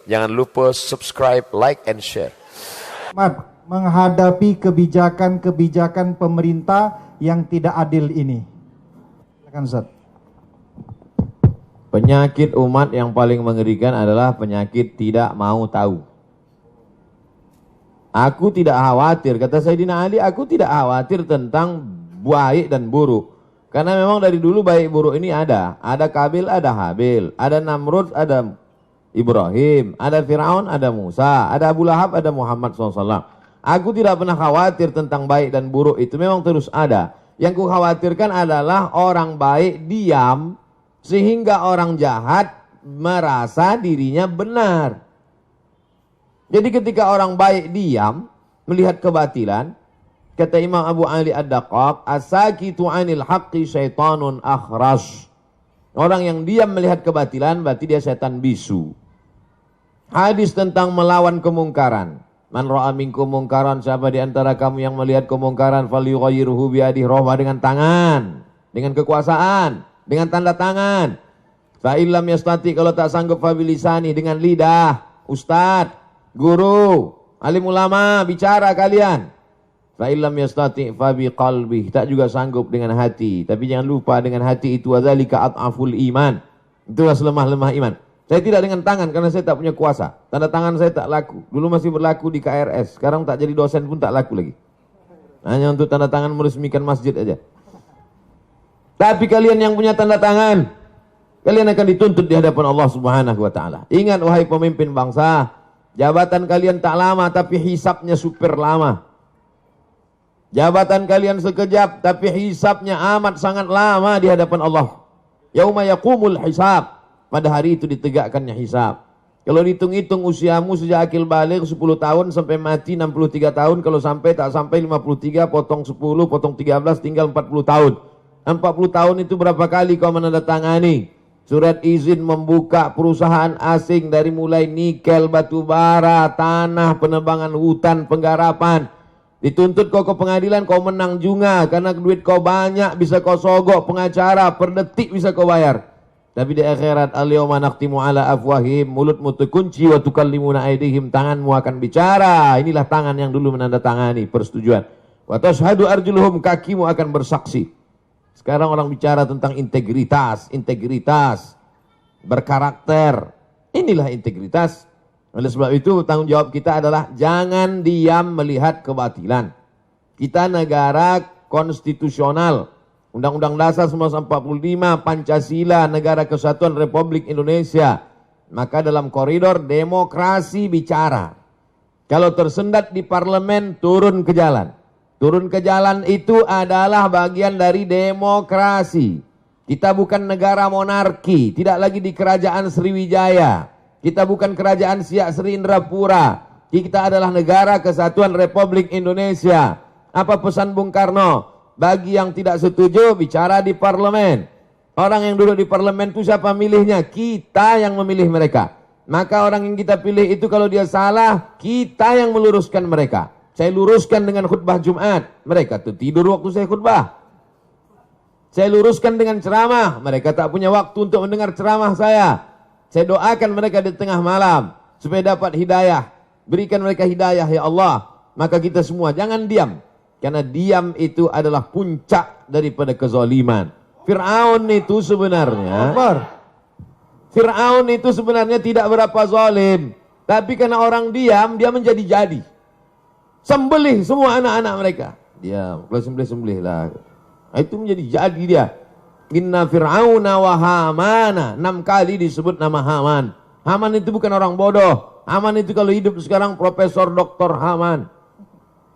Jangan lupa subscribe, like, and share. Menghadapi kebijakan-kebijakan pemerintah yang tidak adil ini. Silakan Ustaz. Penyakit umat yang paling mengerikan adalah penyakit tidak mau tahu. Aku tidak khawatir, kata Sayyidina Ali, aku tidak khawatir tentang baik dan buruk. Karena memang dari dulu baik buruk ini ada. Ada Kabil, ada Habil. Ada Namrud, ada Ibrahim. Ada Fir'aun, ada Musa. Ada Abu Lahab, ada Muhammad SAW. Aku tidak pernah khawatir tentang baik dan buruk, itu memang terus ada. Yang ku khawatirkan adalah orang baik diam, sehingga orang jahat merasa dirinya benar. Jadi ketika orang baik diam, melihat kebatilan, kata Imam Abu Ali Ad-Daqqaq, as-sakitu 'anil haqqi syaitanun akhras. Orang yang diam melihat kebatilan berarti dia setan bisu. Hadis tentang melawan kemungkaran. Man ra'a minkum mungkaran, siapa di antara kamu yang melihat kemungkaran, falyughayyirhu biyadihi, rohbah dengan tangan, dengan kekuasaan, dengan tanda tangan. Fa illam yastati, kalau tak sanggup, fa bilisani, dengan lidah. Ustaz, guru, alim ulama, bicara kalian. Fa illam yastati fa biqalbi, tak juga sanggup dengan hati. Tapi jangan lupa dengan hati itu wadzalika at'aful iman. Itulah selemah-lemah iman. Saya tidak dengan tangan karena saya tak punya kuasa. Tanda tangan saya tak laku. Dulu masih berlaku di KRS, sekarang tak jadi dosen pun tak laku lagi. Hanya untuk tanda tangan meresmikan masjid aja. Tapi kalian yang punya tanda tangan, kalian akan dituntut di hadapan Allah Subhanahu wa taala. Ingat wahai pemimpin bangsa, jabatan kalian tak lama tapi hisapnya super lama. Jabatan kalian sekejap tapi hisapnya amat sangat lama di hadapan Allah. Yauma yaqumul hisab. Pada hari itu ditegakkannya hisab. Kalau dihitung-hitung usiamu sejak akil baligh 10 tahun sampai mati 63 tahun. Kalau sampai tak sampai 53, potong 10, potong 13, tinggal 40 tahun. 40 tahun itu berapa kali kau menandatangani surat izin membuka perusahaan asing dari mulai nikel, batu bara, tanah, penebangan hutan, penggarapan. Dituntut kau ke pengadilan, kau menang juga karena duit kau banyak, bisa kau sogok pengacara, per detik bisa kau bayar. Tapi di akhirat, al-yawma nakhtimu ala afwahim, mulutmu terkunci, wa tukallimuna aydihim, tanganmu akan bicara. Inilah tangan yang dulu menandatangani persetujuan. Wa tashhadu arjuluhum, kakimu akan bersaksi. Sekarang orang bicara tentang integritas, berkarakter. Inilah integritas. Oleh sebab itu tanggung jawab kita adalah jangan diam melihat kebatilan. Kita negara konstitusional. Undang-Undang Dasar 1945, Pancasila, Negara Kesatuan Republik Indonesia. Maka dalam koridor demokrasi bicara. Kalau tersendat di parlemen, turun ke jalan. Turun ke jalan itu adalah bagian dari demokrasi. Kita bukan negara monarki, tidak lagi di kerajaan Sriwijaya. Kita bukan kerajaan Siak Sri Indrapura. Kita adalah negara kesatuan Republik Indonesia. Apa pesan Bung Karno? Bagi yang tidak setuju, bicara di parlemen. Orang yang duduk di parlemen itu siapa milihnya? Kita yang memilih mereka. Maka orang yang kita pilih itu kalau dia salah, kita yang meluruskan mereka. Saya luruskan dengan khutbah Jumat, mereka tuh tidur waktu saya khutbah. Saya luruskan dengan ceramah, mereka tak punya waktu untuk mendengar ceramah saya. Saya doakan mereka di tengah malam supaya dapat hidayah. Berikan mereka hidayah ya Allah. Maka kita semua jangan diam, karena diam itu adalah puncak daripada kezaliman. Fir'aun itu sebenarnya tidak berapa zalim, tapi karena orang diam, dia menjadi jadi. Sembelih semua anak-anak mereka. Dia kalau sembelih lah. Itu menjadi jadi dia. Inna Fir'auna wa Hamana. 6 kali disebut nama Haman. Haman itu bukan orang bodoh. Haman itu kalau hidup sekarang Profesor Dr. Haman.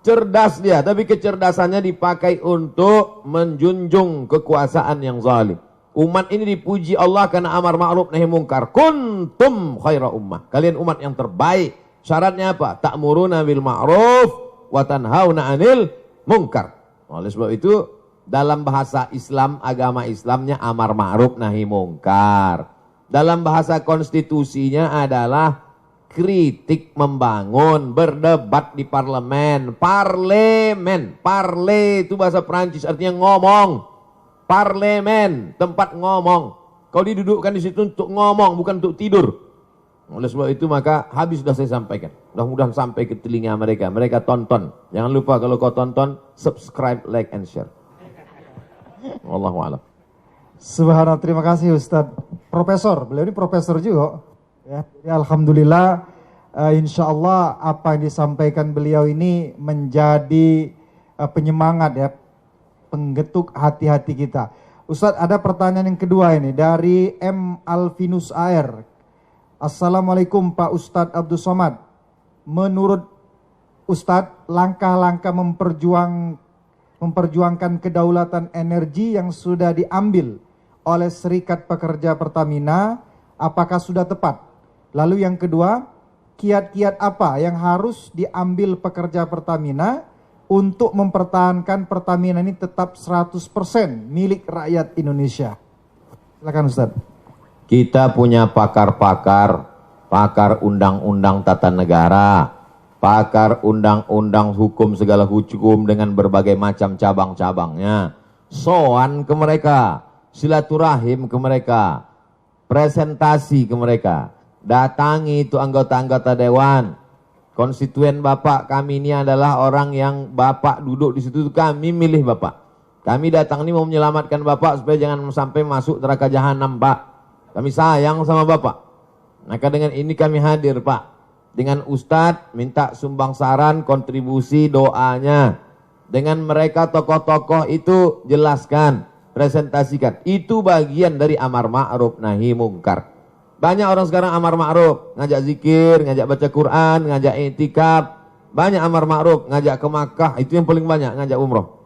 Cerdas dia, tapi kecerdasannya dipakai untuk menjunjung kekuasaan yang zalim. Umat ini dipuji Allah karena amar ma'ruf nahi mungkar. Kuntum khaira ummah. Kalian umat yang terbaik. Syaratnya apa? Ta'muruna bil ma'ruf wa tanhauna 'anil munkar. Oleh sebab itu dalam bahasa Islam, agama Islamnya amar ma'ruf nahi mungkar. Dalam bahasa konstitusinya adalah kritik membangun, berdebat di parlemen. Parle itu bahasa Perancis artinya ngomong. Parlemen, tempat ngomong. Kau didudukkan di situ untuk ngomong, bukan untuk tidur. Oleh sebab itu maka habis sudah saya sampaikan. Mudah-mudahan sampai ke telinga mereka. Mereka tonton. Jangan lupa kalau kau tonton, subscribe, like, and share. Wallahu a'lam. Subhanallah, terima kasih Ustadz. Profesor, beliau ini profesor juga. Ya, jadi alhamdulillah, insya Allah apa yang disampaikan beliau ini menjadi penyemangat ya, penggetuk hati-hati kita. Ustadz, ada pertanyaan yang kedua ini dari M. Alvinus AR. Assalamualaikum Pak Ustadz Abdul Somad. Menurut Ustadz, langkah-langkah memperjuangkan kedaulatan energi yang sudah diambil oleh Serikat Pekerja Pertamina, apakah sudah tepat? Lalu yang kedua, kiat-kiat apa yang harus diambil pekerja Pertamina untuk mempertahankan Pertamina ini tetap 100% milik rakyat Indonesia? Silakan Ustadz. Kita punya pakar-pakar, pakar undang-undang tata negara, pakar undang-undang hukum segala hukum dengan berbagai macam cabang-cabangnya. Soan ke mereka, silaturahim ke mereka, presentasi ke mereka, datangi itu anggota-anggota dewan. Konstituen Bapak kami ini adalah orang yang Bapak duduk di situ, kami milih Bapak. Kami datang ini mau menyelamatkan Bapak supaya jangan sampai masuk neraka jahanam, Pak. Kami sayang sama Bapak. Maka dengan ini kami hadir, Pak. Dengan Ustadz minta sumbang saran, kontribusi, doanya. Dengan mereka tokoh-tokoh itu jelaskan, presentasikan. Itu bagian dari amar ma'ruf nahi mungkar. Banyak orang sekarang amar ma'ruf, ngajak zikir, ngajak baca Quran, ngajak i'tikaf. Banyak amar ma'ruf, ngajak ke Makkah, itu yang paling banyak, ngajak umroh.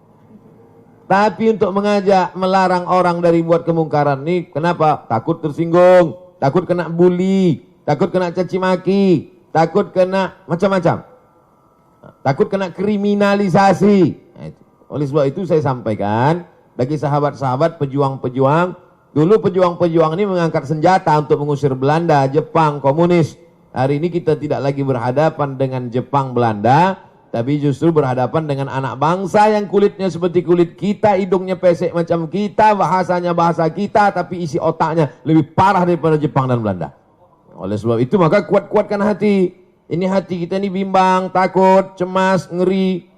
Tapi untuk mengajak, melarang orang dari buat kemungkaran ini, kenapa? Takut tersinggung, takut kena bully, takut kena caci maki, takut kena macam-macam, takut kena kriminalisasi. Nah, itu. Oleh sebab itu saya sampaikan, bagi sahabat-sahabat pejuang-pejuang, dulu pejuang-pejuang ini mengangkat senjata untuk mengusir Belanda, Jepang, komunis. Hari ini kita tidak lagi berhadapan dengan Jepang, Belanda, tapi justru berhadapan dengan anak bangsa yang kulitnya seperti kulit kita, hidungnya pesek macam kita, bahasanya bahasa kita, tapi isi otaknya lebih parah daripada Jepang dan Belanda. Oleh sebab itu maka kuat-kuatkan hati. Ini hati kita ini bimbang, takut, cemas, ngeri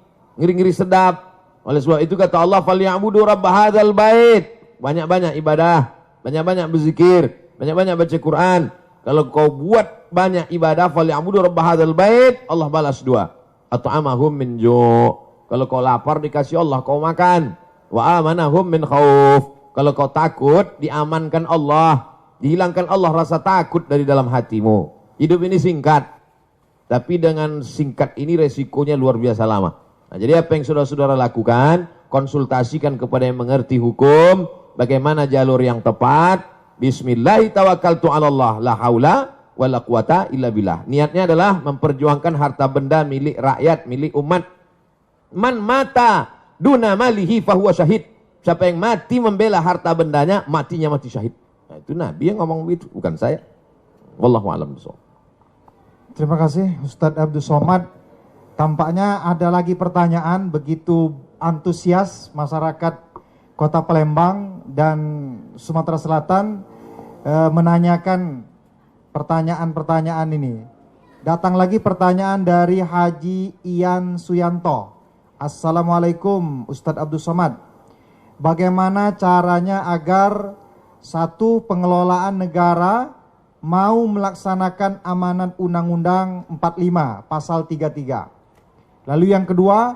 sedap. Oleh sebab itu kata Allah, "Falyabudu rabb hadzal bait." Banyak-banyak ibadah, banyak-banyak berzikir, banyak-banyak baca Quran. Kalau kau buat banyak ibadah, "Falyabudu rabb hadzal bait," Allah balas dua. At'amahum min ju'. Kalau kau lapar dikasih Allah kau makan. Wa amanahum min khauf. Kalau kau takut diamankan Allah, dihilangkan Allah rasa takut dari dalam hatimu. Hidup ini singkat, tapi dengan singkat ini resikonya luar biasa lama. Nah, jadi apa yang saudara-saudara lakukan, konsultasikan kepada yang mengerti hukum, bagaimana jalur yang tepat. Bismillahi tawakkaltu 'ala Allah, la haula wala quwata illa billah. Niatnya adalah memperjuangkan harta benda milik rakyat, milik umat. Man mata duna malihi fahuwa syahid. Siapa yang mati membela harta bendanya, matinya mati syahid. Nah, itu Nabi yang ngomong begitu, bukan saya. Wallahu a'lam bishawab. Terima kasih Ustadz Abdul Somad. Tampaknya ada lagi pertanyaan, begitu antusias masyarakat Kota Palembang dan Sumatera Selatan menanyakan pertanyaan-pertanyaan ini. Datang lagi pertanyaan dari Haji Ian Suyanto. Assalamualaikum Ustadz Abdul Somad. Bagaimana caranya agar satu, pengelolaan negara mau melaksanakan amanat Undang-Undang 45 pasal 33. Lalu yang kedua,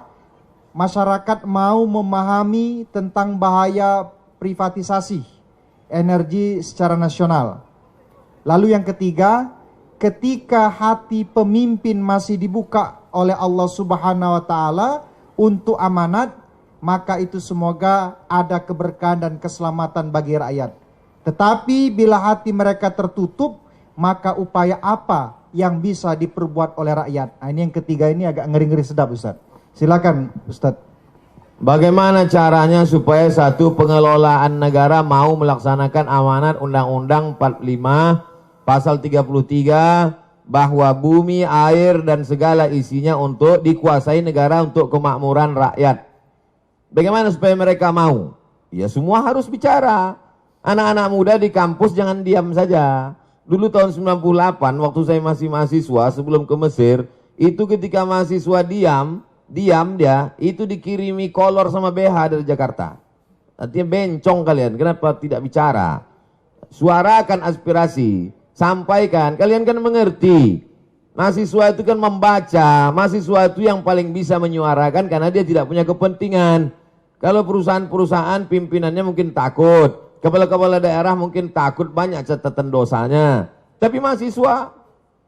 masyarakat mau memahami tentang bahaya privatisasi energi secara nasional. Lalu yang ketiga, ketika hati pemimpin masih dibuka oleh Allah Subhanahu wa taala untuk amanat, maka itu semoga ada keberkahan dan keselamatan bagi rakyat. Tetapi bila hati mereka tertutup, maka upaya apa yang bisa diperbuat oleh rakyat? Nah, ini yang ketiga, ini agak ngeri-ngeri sedap Ustaz. Silakan Ustaz. Bagaimana caranya supaya satu, pengelolaan negara mau melaksanakan amanat Undang-Undang 45 Pasal 33 bahwa bumi, air dan segala isinya untuk dikuasai negara untuk kemakmuran rakyat. Bagaimana supaya mereka mau? Ya semua harus bicara. Anak-anak muda di kampus jangan diam saja. Dulu tahun 98 waktu saya masih mahasiswa sebelum ke Mesir, itu ketika mahasiswa diam dia, itu dikirimi kolor sama BH dari Jakarta. Artinya bencong kalian, kenapa tidak bicara? Suarakan aspirasi, sampaikan, kalian kan mengerti. Mahasiswa itu kan membaca, mahasiswa itu yang paling bisa menyuarakan karena dia tidak punya kepentingan. Kalau perusahaan-perusahaan pimpinannya mungkin takut, kepala-kepala daerah mungkin takut banyak catatan dosanya. Tapi mahasiswa,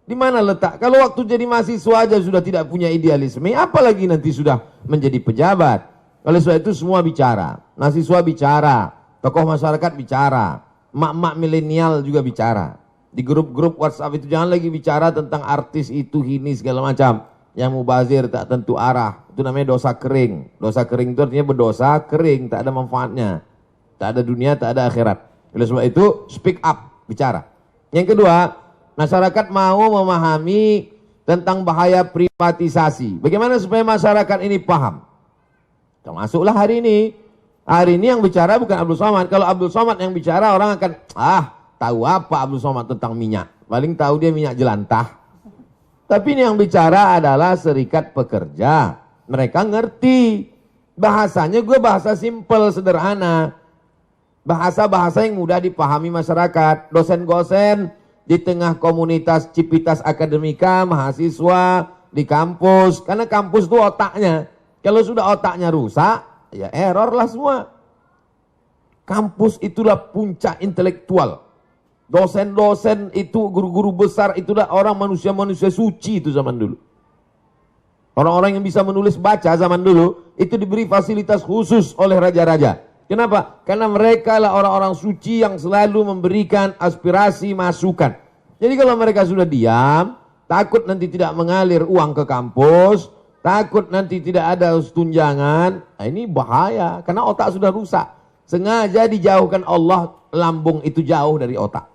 di mana letak? Kalau waktu jadi mahasiswa aja sudah tidak punya idealisme, apalagi nanti sudah menjadi pejabat. Oleh sebab itu semua bicara, mahasiswa bicara, tokoh masyarakat bicara, mak-mak milenial juga bicara. Di grup-grup WhatsApp itu jangan lagi bicara tentang artis itu ini segala macam. Yang mubazir tak tentu arah, itu namanya dosa kering. Dosa kering itu artinya berdosa kering, tak ada manfaatnya. Tak ada dunia, tak ada akhirat. Oleh sebab itu speak up, bicara. Yang kedua, masyarakat mau memahami tentang bahaya privatisasi. Bagaimana supaya masyarakat ini paham? Termasuklah hari ini. Hari ini yang bicara bukan Abdul Somad. Kalau Abdul Somad yang bicara, orang akan tahu apa Abdul Somad tentang minyak? Paling tahu dia minyak jelantah. Tapi ini yang bicara adalah serikat pekerja. Mereka ngerti. Bahasanya gue bahasa simpel, sederhana. Bahasa-bahasa yang mudah dipahami masyarakat. Dosen-dosen di tengah komunitas Civitas Akademika, mahasiswa, di kampus. Karena kampus itu otaknya. Kalau sudah otaknya rusak, ya error lah semua. Kampus itulah puncak intelektual. Dosen-dosen itu, guru-guru besar itulah orang manusia-manusia suci itu zaman dulu. Orang-orang yang bisa menulis baca zaman dulu, itu diberi fasilitas khusus oleh raja-raja. Kenapa? Karena mereka lah orang-orang suci yang selalu memberikan aspirasi, masukan. Jadi kalau mereka sudah diam, takut nanti tidak mengalir uang ke kampus, takut nanti tidak ada tunjangan, ini bahaya, karena otak sudah rusak. Sengaja dijauhkan Allah, lambung itu jauh dari otak.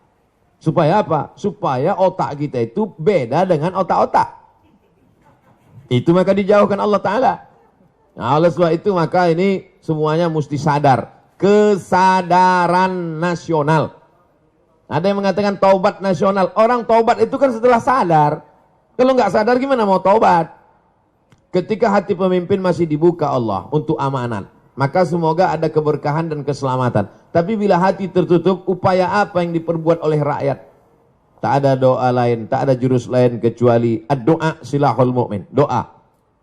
Supaya apa? Supaya otak kita itu beda dengan otak-otak. Itu maka dijauhkan Allah Ta'ala. Nah, oleh sebab itu maka ini semuanya mesti sadar. Kesadaran nasional. Ada yang mengatakan taubat nasional. Orang taubat itu kan setelah sadar. Kalau nggak sadar gimana mau taubat? Ketika hati pemimpin masih dibuka Allah untuk amanat, maka semoga ada keberkahan dan keselamatan. Tapi bila hati tertutup, upaya apa yang diperbuat oleh rakyat? Tak ada doa lain, tak ada jurus lain kecuali doa silahul mu'min. Doa.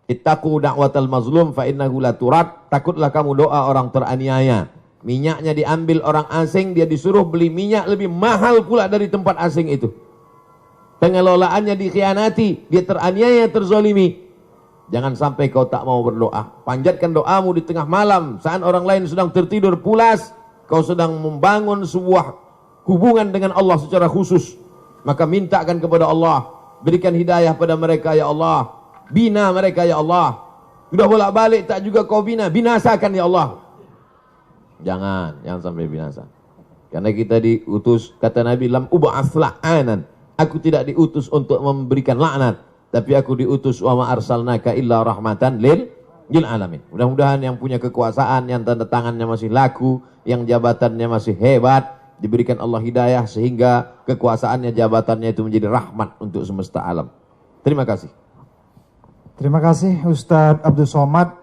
Ittaqu da'watal mazlum fa innahu la turad. Takutlah kamu doa orang teraniaya. Minyaknya diambil orang asing, dia disuruh beli minyak lebih mahal pula dari tempat asing itu. Pengelolaannya dikhianati, dia teraniaya, terzolimi. Jangan sampai kau tak mau berdoa. Panjatkan doamu di tengah malam, saat orang lain sedang tertidur pulas. Kau sedang membangun sebuah hubungan dengan Allah secara khusus. Maka mintakan kepada Allah, berikan hidayah pada mereka ya Allah. Bina mereka ya Allah. Sudah bolak-balik tak juga kau bina, binasakan ya Allah. Jangan sampai binasa. Karena kita diutus, kata Nabi, lam ub'ats la'anan. Aku tidak diutus untuk memberikan laknat, tapi aku diutus wa ma arsalnaka illa rahmatan lil alamin. Mudah-mudahan yang punya kekuasaan, yang tanda tangannya masih laku, yang jabatannya masih hebat, diberikan Allah hidayah sehingga kekuasaannya, jabatannya itu menjadi rahmat untuk semesta alam. Terima kasih. Terima kasih Ustadz Abdul Somad.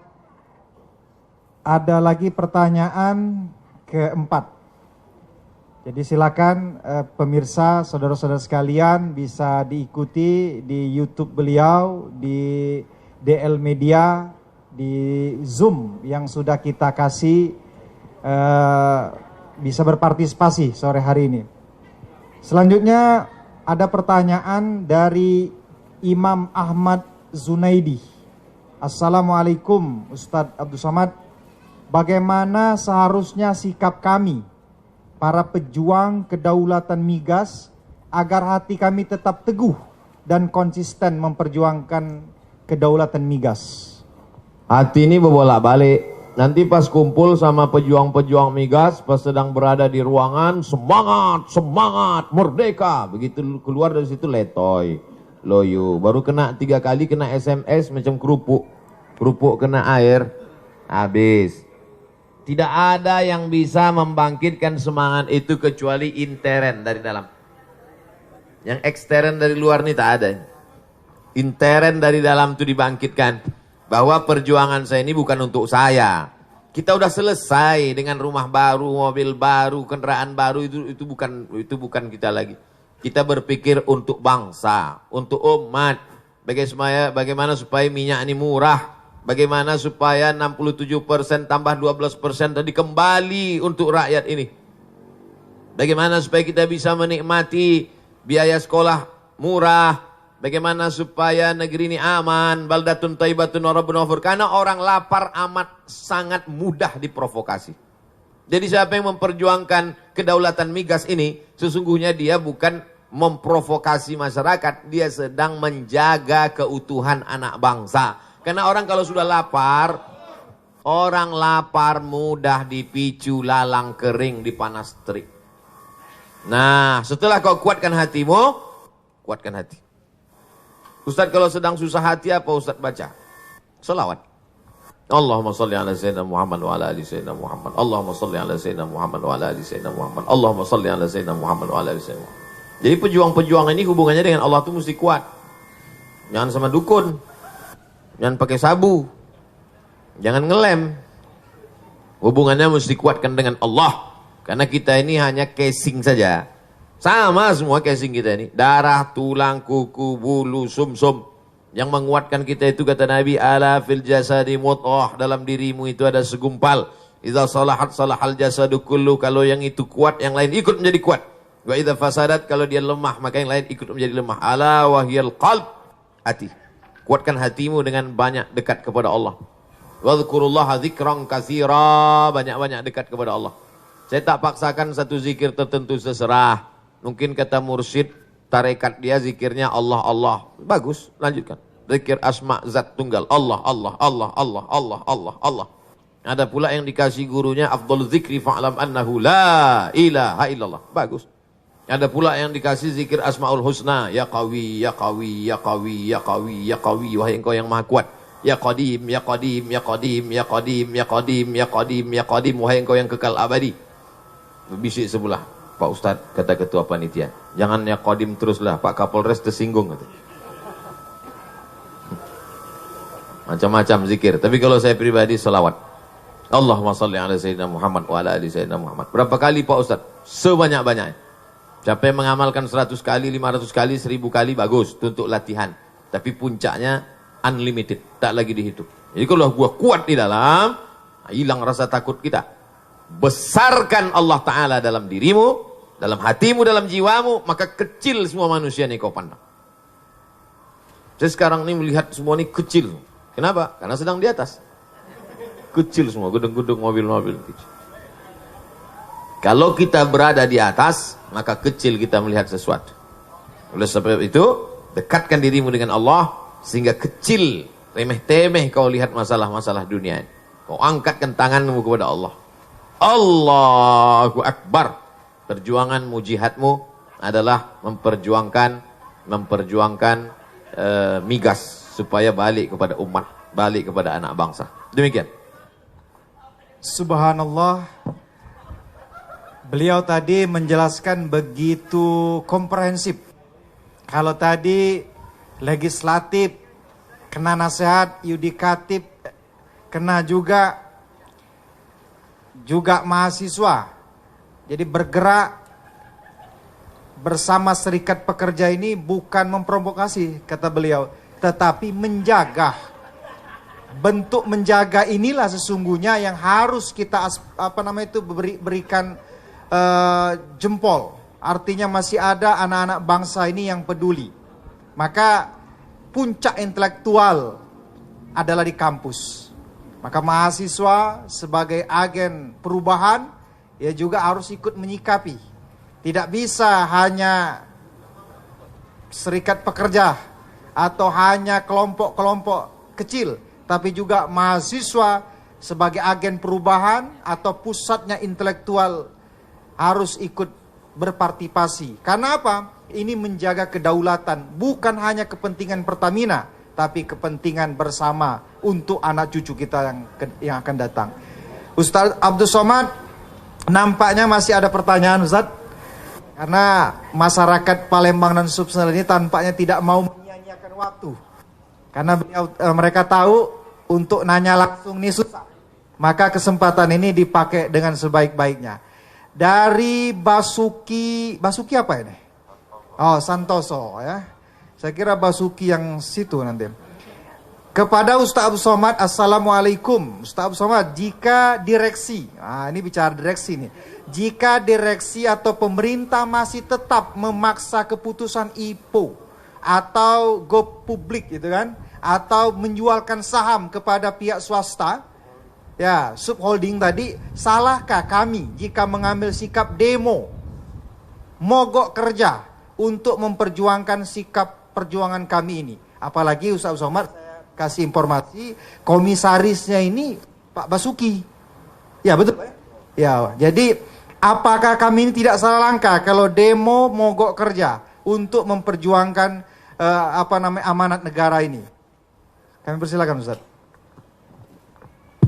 Ada lagi pertanyaan keempat. Jadi silakan pemirsa, saudara-saudara sekalian bisa diikuti di YouTube beliau, di DL Media, di Zoom yang sudah kita kasih, bisa berpartisipasi sore hari ini. Selanjutnya ada pertanyaan dari Imam Ahmad Zunaidi. Assalamualaikum Ustadz Abdul Somad. Bagaimana seharusnya sikap kami, para pejuang kedaulatan migas, agar hati kami tetap teguh dan konsisten memperjuangkan kedaulatan migas? Hati ini berbolak-balik. Nanti pas kumpul sama pejuang-pejuang migas, pas sedang berada di ruangan, semangat, semangat, merdeka. Begitu keluar dari situ letoy, loyo. Baru kena 3 kali, kena SMS macam kerupuk. Kerupuk kena air, habis. Tidak ada yang bisa membangkitkan semangat itu kecuali intern dari dalam. Yang ekstern dari luar nih tak ada. Intern dari dalam itu dibangkitkan. Bahwa perjuangan saya ini bukan untuk saya. Kita udah selesai dengan rumah baru, mobil baru, kendaraan baru, itu bukan kita lagi. Kita berpikir untuk bangsa, untuk umat. Bagaimana supaya minyak ini murah? Bagaimana supaya 67% tambah 12% tadi kembali untuk rakyat ini? Bagaimana supaya kita bisa menikmati biaya sekolah murah? Bagaimana supaya negeri ini aman? Baldatun thayyibatun wa rabbun ghafur. Karena orang lapar amat sangat mudah diprovokasi. Jadi siapa yang memperjuangkan kedaulatan migas ini, sesungguhnya dia bukan memprovokasi masyarakat, dia sedang menjaga keutuhan anak bangsa. Karena orang kalau sudah lapar, orang lapar mudah dipicu lalang kering di panas terik. Nah, setelah kau kuatkan hatimu, kuatkan hati. Ustaz kalau sedang susah hati apa Ustaz baca? Selawat. Allahumma salli ala sayyidina Muhammad wa ala ali sayyidina Muhammad. Allahumma salli ala sayyidina Muhammad wa ala ali sayyidina Muhammad. Allahumma salli ala sayyidina Muhammad wa ala ali sayyidina Muhammad. Jadi pejuang-pejuang ini hubungannya dengan Allah itu mesti kuat. Jangan sama dukun. Jangan pakai sabu. Jangan ngelem. Hubungannya mesti kuatkan dengan Allah. Karena kita ini hanya casing saja. Sama semua casing kita ini. Darah, tulang, kuku, bulu, sumsum. Yang menguatkan kita itu kata Nabi, ala fil jasadi mut'ah. Dalam dirimu itu ada segumpal. Idza salahat salahal jasadu kullu. Kalau yang itu kuat, yang lain ikut menjadi kuat. Wa idza fasadat, kalau dia lemah, maka yang lain ikut menjadi lemah. Ala wahyal qalb. Hati. Kuatkan hatimu dengan banyak dekat kepada Allah. Wadhkurullaha dzikran katsira. Banyak-banyak dekat kepada Allah. Saya tak paksakan satu zikir tertentu, seserah. Mungkin kata mursyid, tarekat dia zikirnya Allah, Allah. Bagus, lanjutkan. Zikir asma zat tunggal. Allah, Allah, Allah, Allah, Allah, Allah, Allah. Ada pula yang dikasih gurunya, afdal zikri fa'lam annahu la ilaha illallah. Bagus. Ada pula yang dikasih zikir asmaul husna. Ya qawi, ya qawi, ya qawi, ya qawi, ya qawi. Wahai engkau yang maha kuat. Ya qadim, ya qadim, ya qadim, ya qadim, ya qadim, ya qadim, ya qadim. Wahai engkau yang kekal abadi. Bisik sebelah. Pak Ustadz, kata ketua panitia, jangan ya qadim teruslah, Pak Kapolres tersinggung. Kata. Macam-macam zikir. Tapi kalau saya pribadi selawat. Allahumma salli ala sayyidina Muhammad wa ala ali sayyidina Muhammad. Berapa kali Pak Ustadz? Sebanyak-banyaknya. Siapa yang mengamalkan 100 kali, 500 kali, 1000 kali, bagus. Itu untuk latihan. Tapi puncaknya unlimited. Tak lagi dihitung. Jadi kalau gua kuat di dalam, hilang rasa takut kita. Besarkan Allah Ta'ala dalam dirimu, dalam hatimu, dalam jiwamu, maka kecil semua manusia ini kau pandang. Saya sekarang ini melihat semua ini kecil. Kenapa? Karena sedang di atas. Kecil semua, gedung-gedung, mobil-mobil kecil. Kalau kita berada di atas, maka kecil kita melihat sesuatu. Oleh sebab itu, dekatkan dirimu dengan Allah, sehingga kecil, remeh-temeh kau lihat masalah-masalah dunia. Kau angkatkan tanganmu kepada Allah. Allahu Akbar. Perjuanganmu, jihadmu adalah memperjuangkan migas supaya balik kepada umat, balik kepada anak bangsa. Demikian. Subhanallah. Beliau tadi menjelaskan begitu komprehensif. Kalau tadi legislatif, kena nasihat, yudikatif, kena juga mahasiswa. Jadi bergerak bersama serikat pekerja ini bukan memprovokasi, kata beliau, tetapi menjaga. Bentuk menjaga inilah sesungguhnya yang harus kita berikan jempol. Artinya masih ada anak-anak bangsa ini yang peduli. Maka puncak intelektual adalah di kampus. Maka mahasiswa sebagai agen perubahan, ia juga harus ikut menyikapi. Tidak bisa hanya serikat pekerja atau hanya kelompok-kelompok kecil, tapi juga mahasiswa sebagai agen perubahan atau pusatnya intelektual harus ikut berpartisipasi. Karena apa? Ini menjaga kedaulatan, bukan hanya kepentingan Pertamina, tapi kepentingan bersama untuk anak cucu kita yang akan datang. Ustaz Abdul Somad, nampaknya masih ada pertanyaan, Ustaz. Karena masyarakat Palembang dan Sumsel ini tampaknya tidak mau menyia-nyiakan waktu. Karena mereka tahu untuk nanya langsung ini susah. Maka kesempatan ini dipakai dengan sebaik-baiknya. Dari Basuki apa ini? Oh, Santoso ya. Saya kira Basuki yang situ nanti. Kepada Ustaz Abdul Somad, Assalamualaikum. Ustaz Abdul Somad, jika direksi, ini bicara direksi nih. Jika direksi atau pemerintah masih tetap memaksa keputusan IPO atau go publik gitu kan, atau menjualkan saham kepada pihak swasta, ya subholding tadi, salahkah kami jika mengambil sikap demo, mogok kerja untuk memperjuangkan sikap perjuangan kami ini? Apalagi Ustaz Somad, saya kasih informasi, komisarisnya ini Pak Basuki. Ya betul. Ya, jadi apakah kami ini tidak salah langkah kalau demo mogok kerja untuk memperjuangkan amanat negara ini? Kami persilakan Ustaz.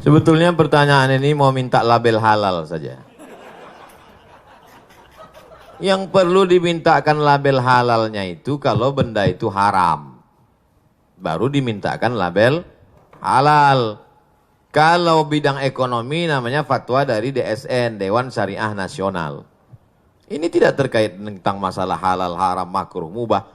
Sebetulnya pertanyaan ini mau minta label halal saja. Yang perlu dimintakan label halalnya itu kalau benda itu haram. Baru dimintakan label halal. Kalau bidang ekonomi namanya fatwa dari DSN, Dewan Syariah Nasional. Ini tidak terkait tentang masalah halal, haram, makruh, mubah.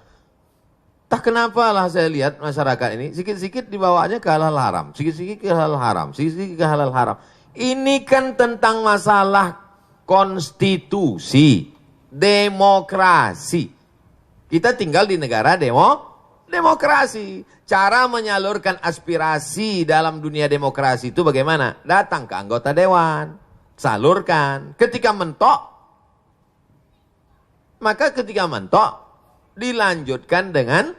Tak kenapa lah saya lihat masyarakat ini sikit-sikit dibawanya ke halal haram, sikit-sikit ke halal haram, sikit-sikit ke halal haram. Ini kan tentang masalah konstitusi, demokrasi. Kita tinggal di negara demokrasi. Cara menyalurkan aspirasi dalam dunia demokrasi itu bagaimana? Datang ke anggota dewan, salurkan. Ketika mentok, maka ketika mentok dilanjutkan dengan,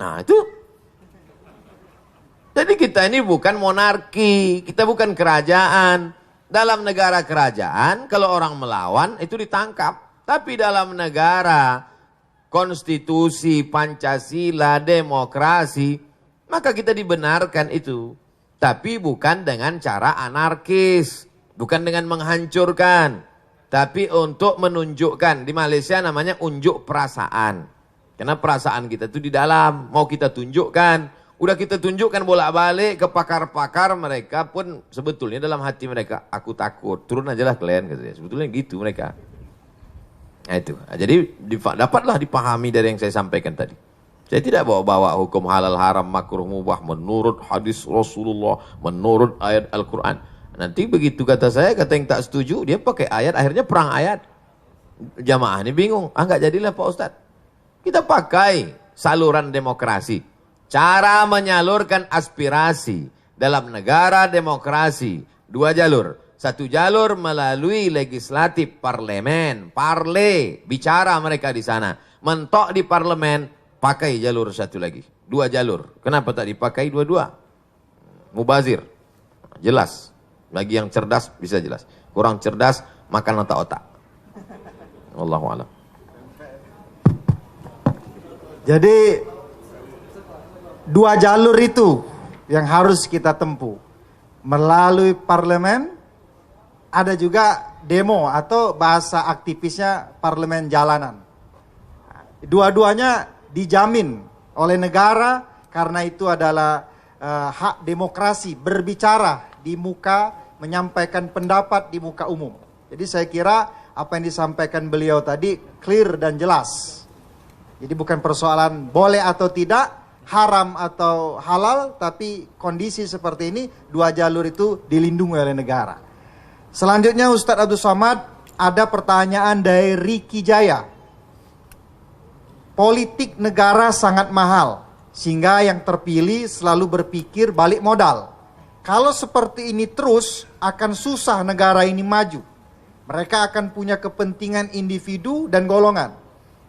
nah itu. Jadi kita ini bukan monarki, kita bukan kerajaan. Dalam negara kerajaan, kalau orang melawan itu ditangkap. Tapi dalam negara konstitusi, Pancasila, demokrasi, maka kita dibenarkan itu. Tapi bukan dengan cara anarkis, bukan dengan menghancurkan, tapi untuk menunjukkan. Di Malaysia namanya unjuk perasaan. Karena perasaan kita itu di dalam, mau kita tunjukkan. Udah kita tunjukkan bolak-balik ke pakar-pakar, mereka pun sebetulnya dalam hati mereka, aku takut, turun aja lah kalian, katanya. Sebetulnya gitu mereka. Nah itu, jadi dapatlah dipahami dari yang saya sampaikan tadi. Saya tidak bawa-bawa hukum halal, haram, makruh, mubah menurut hadis Rasulullah, menurut ayat Al-Quran. Nanti begitu kata saya, kata yang tak setuju, dia pakai ayat, akhirnya perang ayat. Jamaah ini bingung, enggak jadilah Pak Ustadz. Kita pakai saluran demokrasi. Cara menyalurkan aspirasi dalam negara demokrasi, 2 jalur. 1 jalur melalui legislatif, parlemen, bicara mereka di sana. Mentok di parlemen, pakai jalur 1 lagi. 2 jalur. Kenapa tak dipakai 2-2? Mubazir. Jelas. Bagi yang cerdas bisa jelas. Kurang cerdas, makan otak-otak. Wallahu a'lam. Jadi 2 jalur itu yang harus kita tempuh. Melalui parlemen, ada juga demo atau bahasa aktivisnya parlemen jalanan. Dua-duanya dijamin oleh negara karena itu adalah hak demokrasi berbicara di muka, menyampaikan pendapat di muka umum. Jadi saya kira apa yang disampaikan beliau tadi clear dan jelas. Jadi bukan persoalan boleh atau tidak, haram atau halal, tapi kondisi seperti ini 2 jalur itu dilindungi oleh negara. Selanjutnya Ustadz Abdul Somad, ada pertanyaan dari Riki Jaya. Politik negara sangat mahal, sehingga yang terpilih selalu berpikir balik modal. Kalau seperti ini terus, akan susah negara ini maju. Mereka akan punya kepentingan individu dan golongan.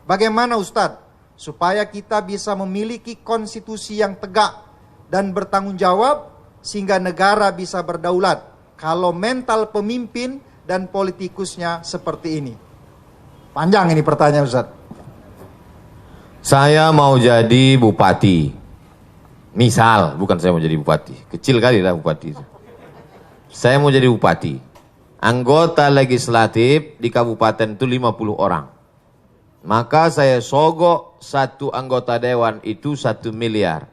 Bagaimana Ustadz, supaya kita bisa memiliki konstitusi yang tegak dan bertanggung jawab, sehingga negara bisa berdaulat? Kalau mental pemimpin dan politikusnya seperti ini. Panjang ini pertanyaan Ustaz. Saya mau jadi bupati. Misal, bukan saya mau jadi bupati. Kecil kali lah bupati. Saya mau jadi bupati. Anggota legislatif di kabupaten itu 50 orang. Maka saya sogok satu anggota dewan itu 1 miliar.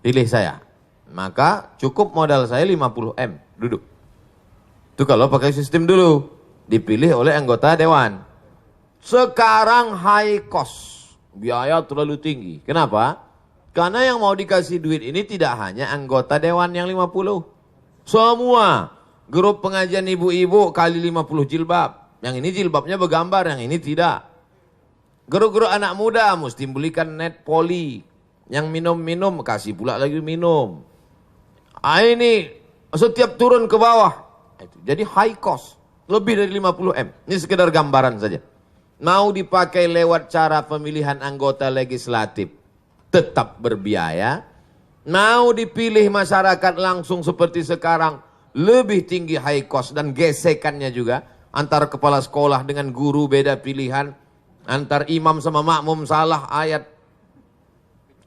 Pilih saya. Maka cukup modal saya 50 M. Duduk. Itu kalau pakai sistem dulu. Dipilih oleh anggota dewan. Sekarang high cost. Biaya terlalu tinggi. Kenapa? Karena yang mau dikasih duit ini tidak hanya anggota dewan yang 50. Semua. Grup pengajian ibu-ibu kali 50 jilbab. Yang ini jilbabnya bergambar, yang ini tidak. Grup-grup anak muda mesti belikan net poli. Yang minum-minum kasih pula lagi minum. Ini setiap turun ke bawah. Jadi high cost. Lebih dari 50 M. Ini sekedar gambaran saja. Mau dipakai lewat cara pemilihan anggota legislatif. Tetap berbiaya. Mau dipilih masyarakat langsung seperti sekarang. Lebih tinggi high cost dan gesekannya juga. Antara kepala sekolah dengan guru beda pilihan. Antar imam sama makmum salah ayat.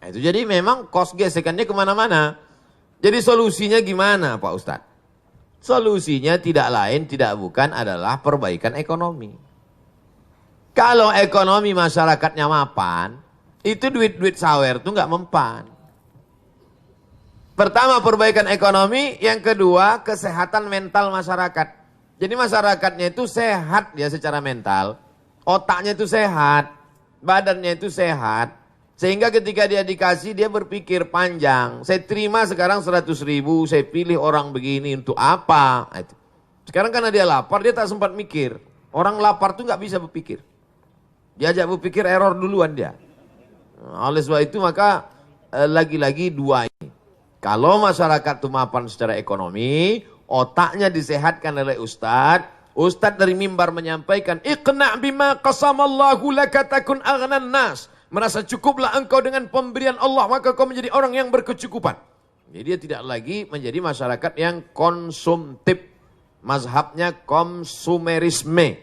Itu jadi memang kos gesekannya kemana-mana. Jadi solusinya gimana Pak Ustadz? Solusinya tidak lain tidak bukan adalah perbaikan ekonomi. Kalau ekonomi masyarakatnya mapan, itu duit-duit sawer itu nggak mempan. Pertama perbaikan ekonomi, yang kedua kesehatan mental masyarakat. Jadi masyarakatnya itu sehat ya secara mental. Otaknya itu sehat, badannya itu sehat. Sehingga ketika dia dikasih, dia berpikir panjang. Saya terima sekarang 100 ribu, saya pilih orang begini untuk apa? Sekarang karena dia lapar, dia tak sempat mikir. Orang lapar tuh nggak bisa berpikir. Diajak berpikir error duluan dia. Oleh sebab itu maka lagi-lagi dua ini. Kalau masyarakat itu mapan secara ekonomi, otaknya disehatkan oleh Ustadz. Ustadz dari mimbar menyampaikan, Iqna' bima qasamallahu laka takun aghnan nas. Merasa cukuplah engkau dengan pemberian Allah, maka kau menjadi orang yang berkecukupan. Jadi dia tidak lagi menjadi masyarakat yang konsumtif. Mazhabnya konsumerisme.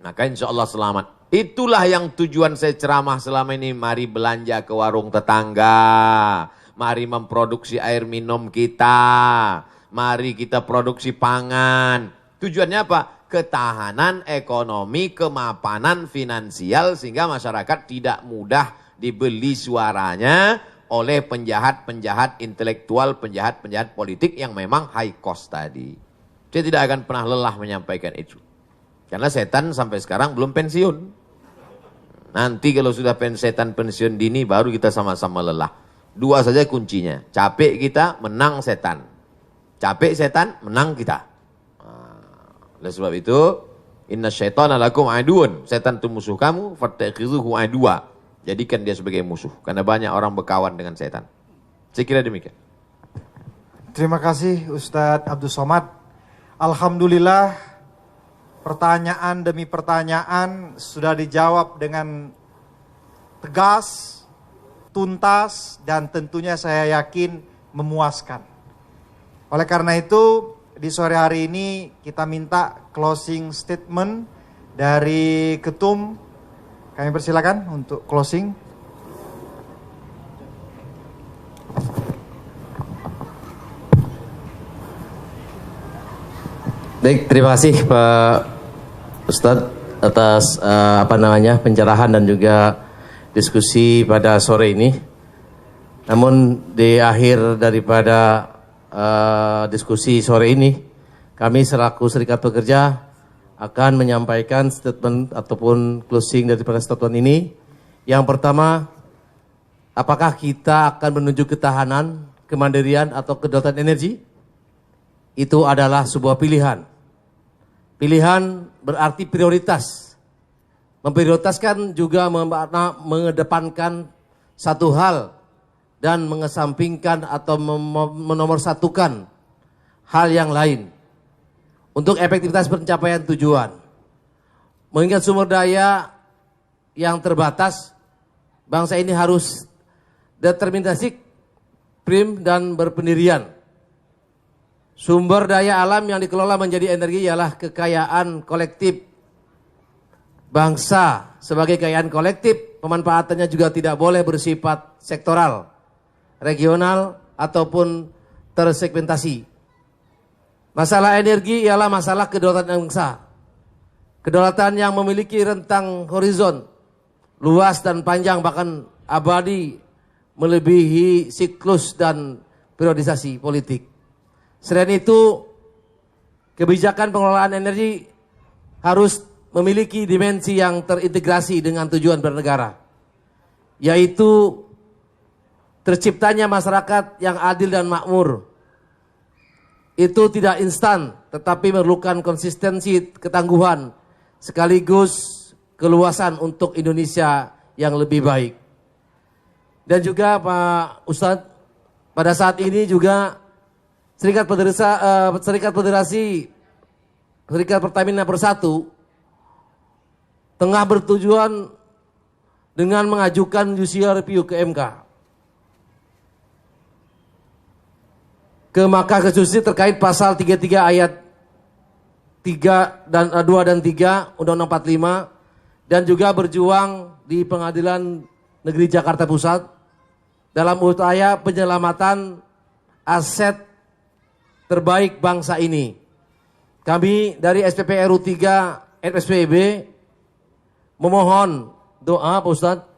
Maka insya Allah selamat. Itulah yang tujuan saya ceramah selama ini. Mari belanja ke warung tetangga. Mari memproduksi air minum kita. Mari kita produksi pangan. Tujuannya apa? Ketahanan ekonomi, kemapanan finansial sehingga masyarakat tidak mudah dibeli suaranya oleh penjahat-penjahat intelektual, penjahat-penjahat politik yang memang high cost tadi. Saya tidak akan pernah lelah menyampaikan itu. Karena setan sampai sekarang belum pensiun. Nanti kalau sudah setan pensiun dini baru kita sama-sama lelah. Dua saja kuncinya. Capek kita, menang setan. Capek setan, menang kita. Oleh sebab itu, inna syaitana lakum aduun. Setan itu musuh kamu, fattakhidhuhu adua. Jadikan dia sebagai musuh. Karena banyak orang berkawan dengan setan. Saya kira demikian. Terima kasih Ustadz Abdul Somad. Alhamdulillah pertanyaan demi pertanyaan sudah dijawab dengan tegas, tuntas, dan tentunya saya yakin memuaskan. Oleh karena itu, di sore hari ini kita minta closing statement dari Ketum. Kami persilakan untuk closing. Baik, terima kasih Pak Ustadz atas pencerahan dan juga diskusi pada sore ini. Namun di akhir daripada diskusi sore ini, kami selaku Serikat Pekerja akan menyampaikan statement ataupun closing daripada statement ini. Yang pertama, apakah kita akan menuju ketahanan, kemandirian atau kedaulatan energi? Itu adalah sebuah pilihan. Pilihan berarti prioritas. Memprioritaskan juga mengedepankan satu hal dan mengesampingkan atau menomorsatukan hal yang lain untuk efektivitas pencapaian tujuan. Mengingat sumber daya yang terbatas, bangsa ini harus determinasi, prim dan berpendirian. Sumber daya alam yang dikelola menjadi energi ialah kekayaan kolektif bangsa. Sebagai kekayaan kolektif, pemanfaatannya juga tidak boleh bersifat sektoral, regional, ataupun tersegmentasi. Masalah energi ialah masalah kedaulatan bangsa. Kedaulatan yang memiliki rentang horizon luas dan panjang, bahkan abadi, melebihi siklus dan periodisasi politik. Selain itu, kebijakan pengelolaan energi harus memiliki dimensi yang terintegrasi dengan tujuan bernegara, yaitu terciptanya masyarakat yang adil dan makmur. Itu tidak instan, tetapi memerlukan konsistensi, ketangguhan, sekaligus keluasan untuk Indonesia yang lebih baik. Dan juga Pak Ustadz, pada saat ini juga Serikat Pertamina Persatu tengah bertujuan dengan mengajukan judicial review ke MK, ke Mahkamah Konstitusi terkait pasal 33 ayat 3 dan 2 dan 3 Undang-Undang 45, dan juga berjuang di Pengadilan Negeri Jakarta Pusat dalam upaya penyelamatan aset terbaik bangsa ini. Kami dari SPP RU 3 FSPB memohon doa Pak Ustadz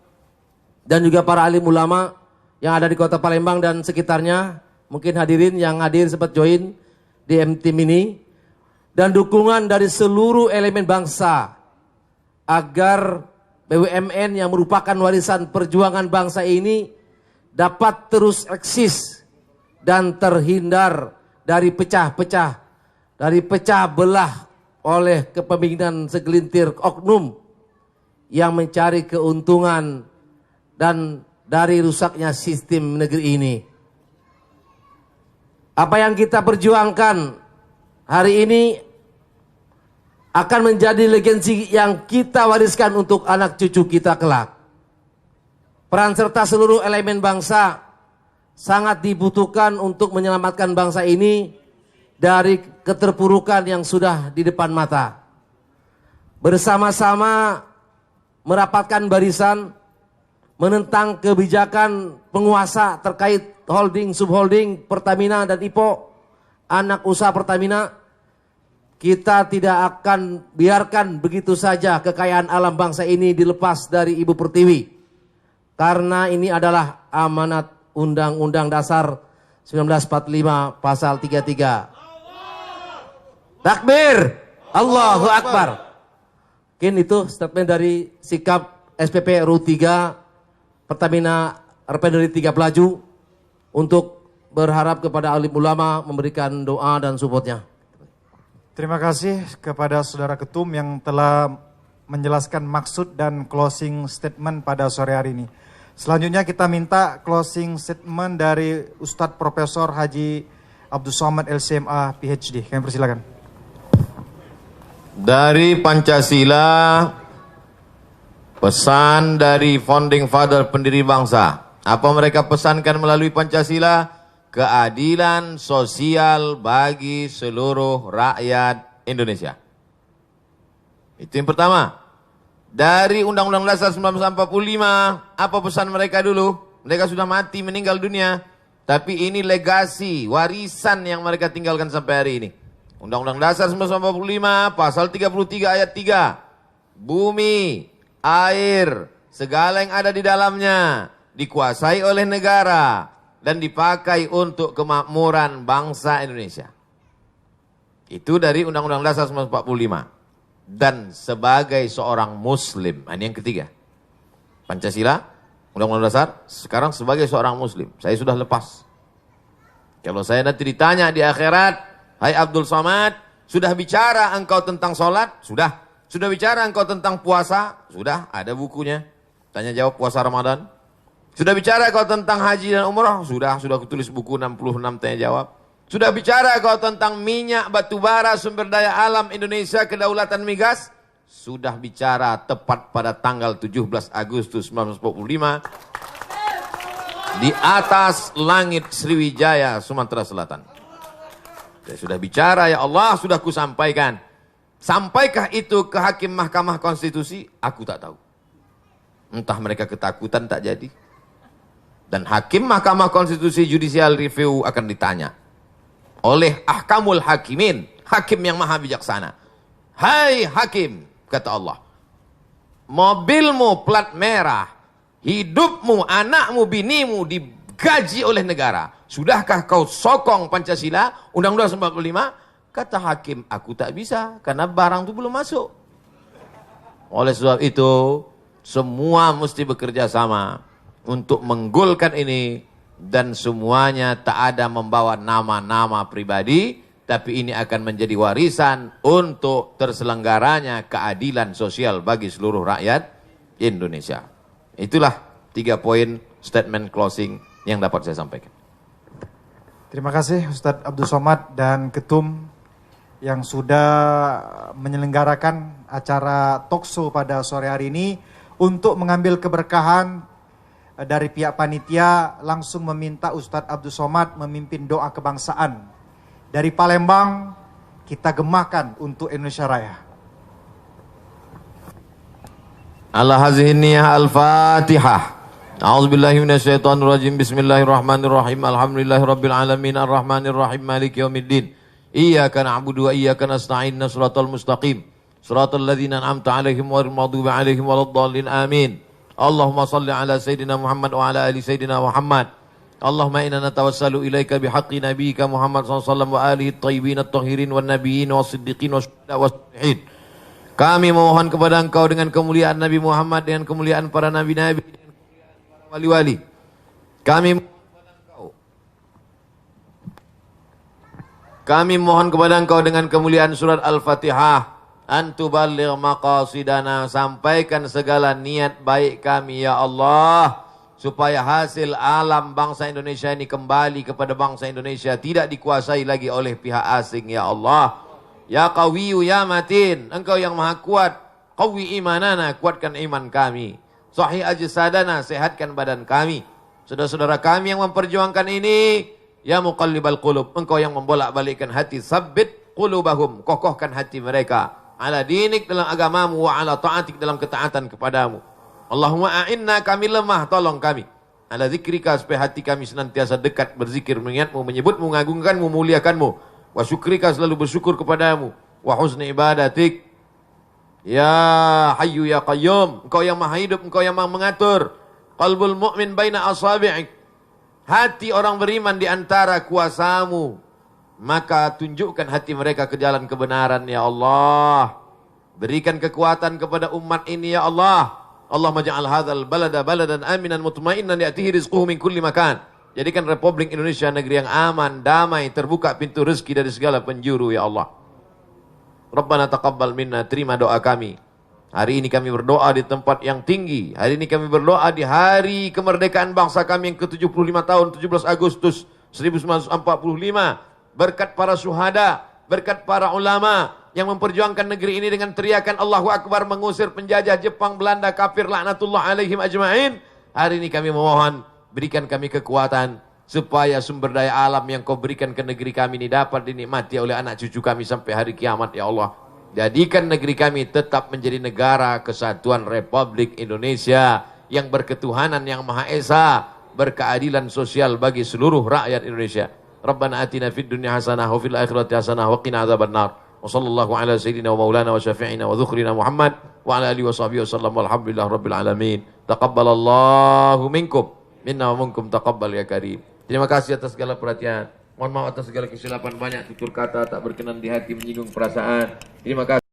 dan juga para alim ulama yang ada di Kota Palembang dan sekitarnya, mungkin hadirin yang hadir sempat join di MTIM ini, dan dukungan dari seluruh elemen bangsa agar BUMN yang merupakan warisan perjuangan bangsa ini dapat terus eksis dan terhindar dari pecah belah oleh kepemimpinan segelintir oknum yang mencari keuntungan dan dari rusaknya sistem negeri ini. Apa yang kita perjuangkan hari ini akan menjadi legasi yang kita wariskan untuk anak cucu kita kelak. Peran serta seluruh elemen bangsa sangat dibutuhkan untuk menyelamatkan bangsa ini dari keterpurukan yang sudah di depan mata. Bersama-sama merapatkan barisan, menentang kebijakan penguasa terkait holding, subholding, Pertamina dan IPO, anak usaha Pertamina. Kita tidak akan biarkan begitu saja kekayaan alam bangsa ini dilepas dari Ibu Pertiwi. Karena ini adalah amanat Undang-Undang Dasar 1945 pasal 33. Takbir, Allahu Akbar. Mungkin itu statement dari sikap SPP RU 3 Pertamina Refinery 3 Pelaju untuk berharap kepada alim ulama memberikan doa dan supportnya. Terima kasih kepada Saudara Ketum yang telah menjelaskan maksud dan closing statement pada sore hari ini. Selanjutnya kita minta closing statement dari Ustadz Profesor Haji Abdul Somad LCMA PhD. Kami persilakan. Dari Pancasila, pesan dari founding father pendiri bangsa. Apa mereka pesankan melalui Pancasila? Keadilan sosial bagi seluruh rakyat Indonesia. Itu yang pertama. Dari Undang-Undang Dasar 1945, apa pesan mereka dulu? Mereka sudah mati, meninggal dunia. Tapi ini legasi, warisan yang mereka tinggalkan sampai hari ini. Undang-Undang Dasar 1945, pasal 33 ayat 3. Bumi, air, segala yang ada di dalamnya dikuasai oleh negara dan dipakai untuk kemakmuran bangsa Indonesia. Itu dari Undang-Undang Dasar 1945. Dan sebagai seorang Muslim, ini yang ketiga. Pancasila, Undang-Undang Dasar, sekarang sebagai seorang Muslim. Saya sudah lepas. Kalau saya nanti ditanya di akhirat, hai Abdul Somad, sudah bicara engkau tentang sholat? Sudah. Sudah bicara engkau tentang puasa? Sudah, ada bukunya. Tanya jawab puasa Ramadan. Sudah bicara kau tentang haji dan umrah? Sudah kutulis buku 66 tanya jawab. Sudah bicara kau tentang minyak, batu bara, sumber daya alam Indonesia, kedaulatan migas? Sudah bicara tepat pada tanggal 17 Agustus 1945 di atas langit Sriwijaya, Sumatera Selatan. Saya sudah bicara, ya Allah, sudah kusampaikan. Sampaikah itu ke hakim Mahkamah Konstitusi? Aku tak tahu. Entah mereka ketakutan tak jadi. Dan hakim Mahkamah Konstitusi Judicial Review akan ditanya. oleh ahkamul hakimin, hakim yang maha bijaksana. Hai hakim, kata Allah, mobilmu plat merah, hidupmu, anakmu, binimu digaji oleh negara. Sudahkah kau sokong Pancasila, Undang-Undang 45? Kata hakim, aku tak bisa, karena barang itu belum masuk. Oleh sebab itu, semua mesti bekerja sama untuk menggolkan ini. Dan semuanya tak ada membawa nama-nama pribadi, tapi ini akan menjadi warisan untuk terselenggaranya keadilan sosial bagi seluruh rakyat Indonesia. Itulah 3 poin statement closing yang dapat saya sampaikan. Terima kasih Ustadz Abdul Somad dan Ketum yang sudah menyelenggarakan acara talkshow pada sore hari ini. Untuk mengambil keberkahan dari pihak panitia, langsung meminta Ustadz Abdul Somad memimpin doa kebangsaan. Dari Palembang, kita gemakan untuk Indonesia Raya. Ala hazihi niyah al-Fatihah. A'udzubillahi minasyaitonirrajim. Bismillahirrahmanirrahim. Alhamdulillahirabbil alamin arrahmanirrahim maliki yaumiddin. Iyyaka na'budu wa iyyaka nasta'in. Shiratal mustaqim. Shiratal ladzina an'amta 'alaihim ghairil maghdubi 'alaihim waladdallin. Amin. Allahumma salli ala Sayyidina Muhammad wa ala ali Sayyidina Muhammad. Allahumma inna natawassalu ilaika bihaqqi nabiyyika Muhammad sallallahu alaihi wasallam wa alihi at-thayyibin at-tahirin wan nabiyyin was-siddiqin was-salihin. Kami memohon kepada Engkau dengan kemuliaan Nabi Muhammad, dengan kemuliaan para nabi-nabi, dengan kemuliaan para wali-wali. Kami mohon kepada Engkau dengan kemuliaan surat Al-Fatihah. Antuballigh maqasidana, sampaikan segala niat baik kami ya Allah, supaya hasil alam bangsa Indonesia ini kembali kepada bangsa Indonesia, tidak dikuasai lagi oleh pihak asing ya Allah. Ya Qawiyyu ya Matin, Engkau yang maha kuat, qawi imanana, kuatkan iman kami. Sahih ajsadana, sehatkan badan kami. Saudara-saudara kami yang memperjuangkan ini, ya Muqallibal Qulub, Engkau yang membolak-balikkan hati, sabbit qulubahum, kokohkan hati mereka ala dinik, dalam agamamu, wa ala ta'atik, dalam ketaatan kepadamu. Allahumma a'inna, kami lemah, tolong kami. Ala zikrika, supaya hati kami senantiasa dekat berzikir, mengingatmu, menyebutmu, mengagungkanmu, memuliakanmu. Wa syukrika, selalu bersyukur kepadamu. Wa husni ibadatik. Ya Hayyu ya Qayyum, Engkau yang maha hidup, Engkau yang maha mengatur. Qalbul mu'min baina asabi'ik, hati orang beriman di antara kuasamu. Maka tunjukkan hati mereka ke jalan kebenaran ya Allah. Berikan kekuatan kepada umat ini ya Allah. Allahumma ja'al hadzal balada baladan aminan mutmainnan ya'tihi rizquhu min kulli makan. Jadikan Republik Indonesia negeri yang aman, damai, terbuka pintu rezeki dari segala penjuru ya Allah. Rabbana taqabbal minna, terima doa kami. Hari ini kami berdoa di tempat yang tinggi. Hari ini kami berdoa di hari kemerdekaan bangsa kami yang ke-75 tahun, 17 Agustus 1945. Berkat para syuhada, berkat para ulama yang memperjuangkan negeri ini dengan teriakan Allahu Akbar, mengusir penjajah Jepang, Belanda, kafir, laknatullah alaihim ajma'in. Hari ini kami memohon, berikan kami kekuatan supaya sumber daya alam yang Kau berikan ke negeri kami ini dapat dinikmati oleh anak cucu kami sampai hari kiamat ya Allah. Jadikan negeri kami tetap menjadi negara kesatuan Republik Indonesia yang berketuhanan yang Maha Esa, berkeadilan sosial bagi seluruh rakyat Indonesia. Rabbana atina fid dunya hasanah wa fil akhirati hasanah wa qina adzabannar. Wa sallallahu ala sayyidina wa maulana wa syafi'ina wa dzukhrina Muhammad wa ala alihi wa sahbihi wasallam walhamdulillahi rabbil alamin. Taqabbalallahu minkum minna wa minkum taqabbal ya karim. Terima kasih atas segala perhatian. Mohon maaf atas segala kesilapan, banyak tutur kata tak berkenan di hati, menyinggung perasaan. Terima kasih.